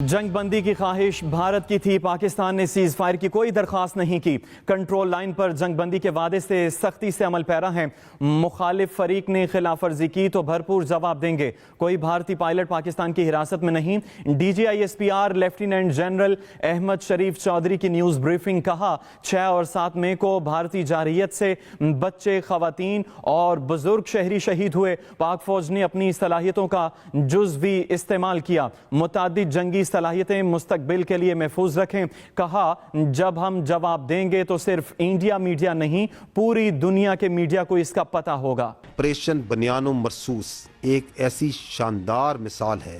جنگ بندی کی خواہش بھارت کی تھی، پاکستان نے سیز فائر کی کوئی درخواست نہیں کی۔ کنٹرول لائن پر جنگ بندی کے وعدے سے سختی سے عمل پیرا ہے۔ مخالف فریق نے خلاف ورزی کی تو بھرپور جواب دیں گے۔ کوئی بھارتی پائلٹ پاکستان کی حراست میں نہیں۔ D G I S P R lieutenant general Ahmed Sharif Chaudhry کی نیوز بریفنگ، کہا 6 اور 7 مئی کو بھارتی جارحیت سے بچے، خواتین اور بزرگ شہری شہید ہوئے۔ پاک فوج نے اپنی صلاحیتوں کا جزوی استعمال کیا۔ متعدد جنگی صلاحیتیں مستقبل کے لیے محفوظ رکھیں۔ کہا جب ہم جواب دیں گے تو صرف انڈیا میڈیا نہیں، پوری دنیا کے میڈیا کو اس کا پتہ ہوگا۔ آپریشن بنیان و مرصوص ایک ایسی شاندار مثال ہے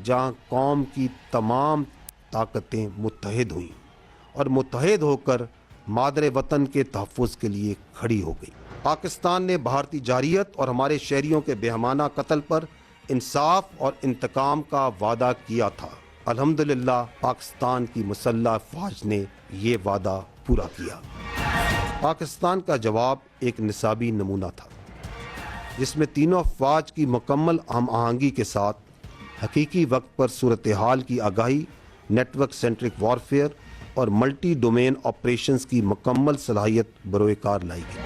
جہاں قوم کی تمام طاقتیں متحد ہوئیں اور متحد ہو کر مادر وطن کے تحفظ کے لیے کھڑی ہو گئی۔ پاکستان نے بھارتی جارحیت اور ہمارے شہریوں کے بےامانہ قتل پر انصاف اور انتقام کا وعدہ کیا تھا۔ الحمدللہ پاکستان کی مسلح افواج نے یہ وعدہ پورا کیا۔ پاکستان کا جواب ایک نصابی نمونہ تھا جس میں تینوں افواج کی مکمل ہم آہنگی کے ساتھ حقیقی وقت پر صورتحال کی آگاہی، نیٹ ورک سینٹرک وارفیئر اور ملٹی ڈومین آپریشنز کی مکمل صلاحیت بروئے کار لائی گئی۔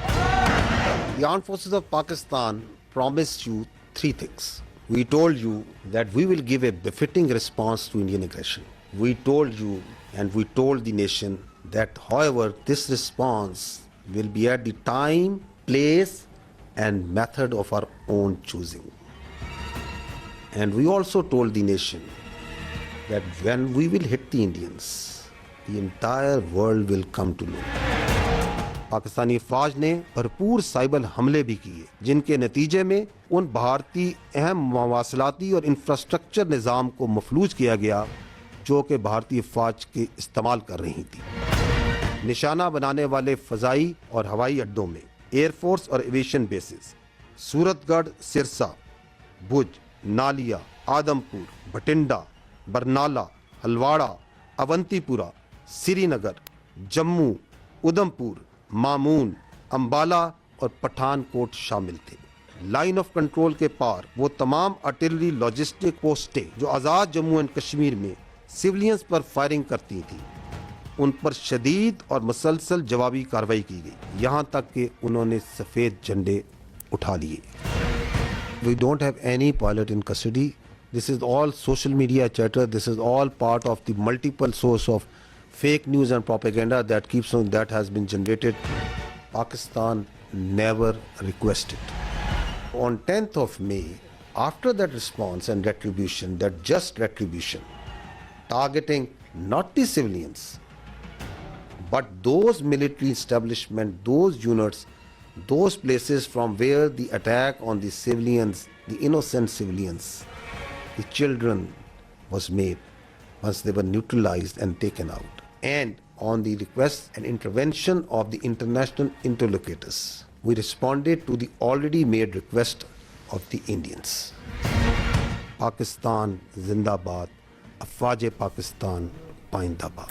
The Armed Forces of Pakistan promised you 3 things. We told you that we will give a befitting response to Indian aggression. We told you and we told the nation that, however, this response will be at the time, place, and method of our own choosing. And we also told the nation that when we will hit the Indians, the entire world will come to know. Pakistani افواج نے بھرپور cyber حملے بھی کیے جن کے نتیجے میں ان بھارتی اہم مواصلاتی اور انفراسٹرکچر نظام کو مفلوج کیا گیا جو کہ بھارتی افواج کے استعمال کر رہی تھی۔ نشانہ بنانے والے فضائی اور ہوائی اڈوں میں ایئر فورس اور ایویشن بیسز سورت گڑھ، سرسا، بھج، نالیا، آدم پور، بھٹنڈا، برنالہ، ہلواڑہ، اونتی پورہ، سری نگر، جموں، ادھم پور، مامون، امبالہ اور پٹھان کوٹ شامل تھے۔ لائن آف کنٹرول کے پار وہ تمام آرٹلری لاجسٹک پوسٹیں جو آزاد جموں اینڈ کشمیر میں سویلینز پر فائرنگ کرتی تھیں، ان پر شدید اور مسلسل جوابی کارروائی کی گئی، یہاں تک کہ انہوں نے سفید جھنڈے اٹھا لیے۔ We don't have any pilot in custody. This is all social media chatter. This is all part of the multiple source of fake news and propaganda that has been generated. Pakistan never requested. On 10th of May, after that response and retribution, that just retribution, targeting not the civilians, but those military establishments, those units, those places from where the attack on the civilians, the innocent civilians, the children was made once they were neutralized and taken out. And on the request and intervention of the international interlocutors, we responded to the already made request of the Indians. Pakistan Zindabad, Afwaj Pakistan Paindabad.